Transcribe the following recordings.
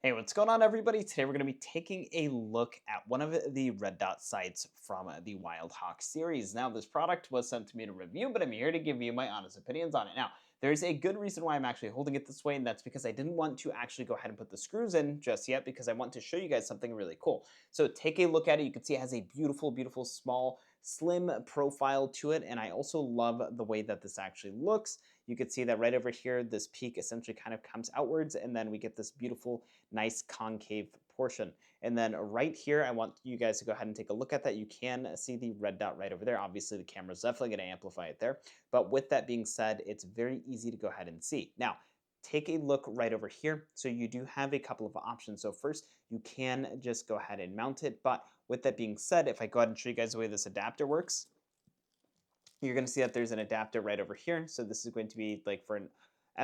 Hey, what's going on, everybody? Today we're going to be taking a look at one of the red dot sights from the Wildhawk series. Now, this product was sent to me to review, but I'm here to give you my honest opinions on it. Now, there's a good reason why I'm actually holding it this way, and that's because I didn't want to actually go ahead and put the screws in just yet because I want to show you guys something really cool. So take a look at it. You can see it has a beautiful, beautiful, small, slim profile to it, and I also love the way that this actually looks. You can see that right over here, this peak essentially kind of comes outwards, and then we get this beautiful nice concave portion. And then right here, I want you guys to go ahead and take a look at that. You can see the red dot right over there. Obviously, the camera is definitely going to amplify it there. But with that being said, it's very easy to go ahead and see. Now, take a look right over here. So you do have a couple of options. So first, you can just go ahead and mount it. But with that being said, if I go ahead and show you guys the way this adapter works, you're going to see that there's an adapter right over here. So this is going to be like for an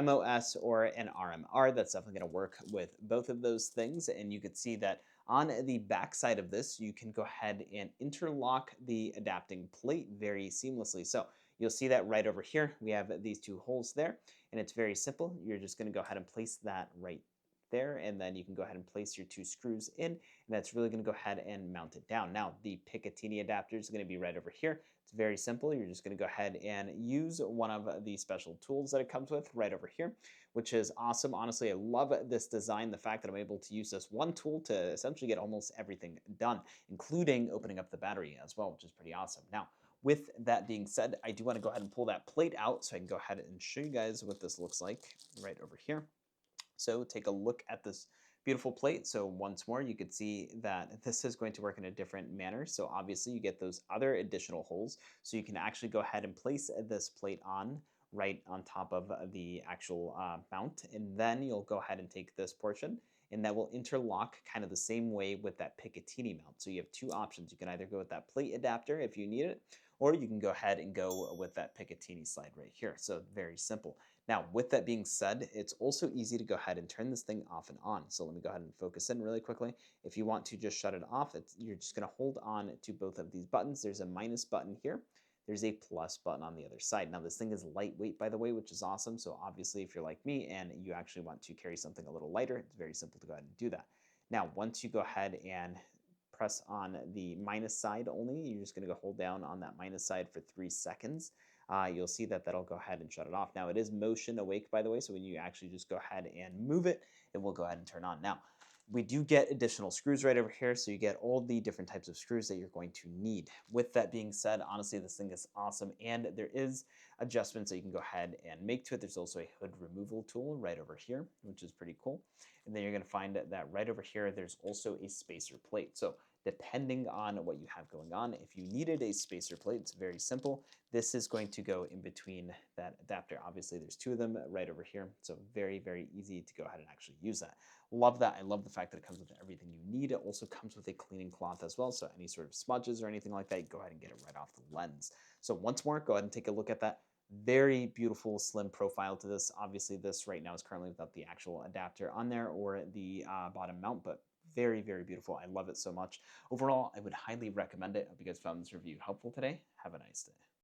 MOS or an RMR. That's definitely going to work with both of those things. And you could see that on the back side of this, you can go ahead and interlock the adapting plate very seamlessly. So you'll see that right over here. We have these two holes there, and it's very simple. You're just going to go ahead and place that right there, and then you can go ahead and place your two screws in, and that's really going to go ahead and mount it down. Now, the Picatinny adapter is going to be right over here. It's very simple. You're just going to go ahead and use one of the special tools that it comes with right over here, which is awesome. Honestly, I love this design, the fact that I'm able to use this one tool to essentially get almost everything done, including opening up the battery as well, which is pretty awesome. Now, with that being said, I do want to go ahead and pull that plate out so I can go ahead and show you guys what this looks like right over here. So take a look at this beautiful plate. So once more, you could see that this is going to work in a different manner. So obviously you get those other additional holes. So you can actually go ahead and place this plate on right on top of the actual mount. And then you'll go ahead and take this portion and that will interlock kind of the same way with that Picatinny mount. So you have two options. You can either go with that plate adapter if you need it, or you can go ahead and go with that Picatinny slide right here. So very simple. Now, with that being said, it's also easy to go ahead and turn this thing off and on. So let me go ahead and focus in really quickly. If you want to just shut it off, you're just going to hold on to both of these buttons. There's a minus button here. There's a plus button on the other side. Now, this thing is lightweight, by the way, which is awesome. So obviously, if you're like me and you actually want to carry something a little lighter, it's very simple to go ahead and do that. Now, once you go ahead and press on the minus side only, you're just going to go hold down on that minus side for 3 seconds. You'll see that that'll go ahead and shut it off. Now, it is motion awake, by the way, so when you actually just go ahead and move it, it will go ahead and turn on. Now, we do get additional screws right over here, so you get all the different types of screws that you're going to need. With that being said, honestly, this thing is awesome, and there is adjustments that you can go ahead and make to it. There's also a hood removal tool right over here, which is pretty cool. And then you're going to find that right over here, there's also a spacer plate. So depending on what you have going on, if you needed a spacer plate, it's very simple. This is going to go in between that adapter. Obviously, there's two of them right over here, so very, very easy to go ahead and actually use that. Love that. I love the fact that it comes with everything you need. It also comes with a cleaning cloth as well, so any sort of smudges or anything like that, go ahead and get it right off the lens. So once more, go ahead and take a look at that. Very beautiful, slim profile to this. Obviously, this right now is currently without the actual adapter on there or the bottom mount, but very, very beautiful. I love it so much. Overall, I would highly recommend it. I hope you guys found this review helpful today. Have a nice day.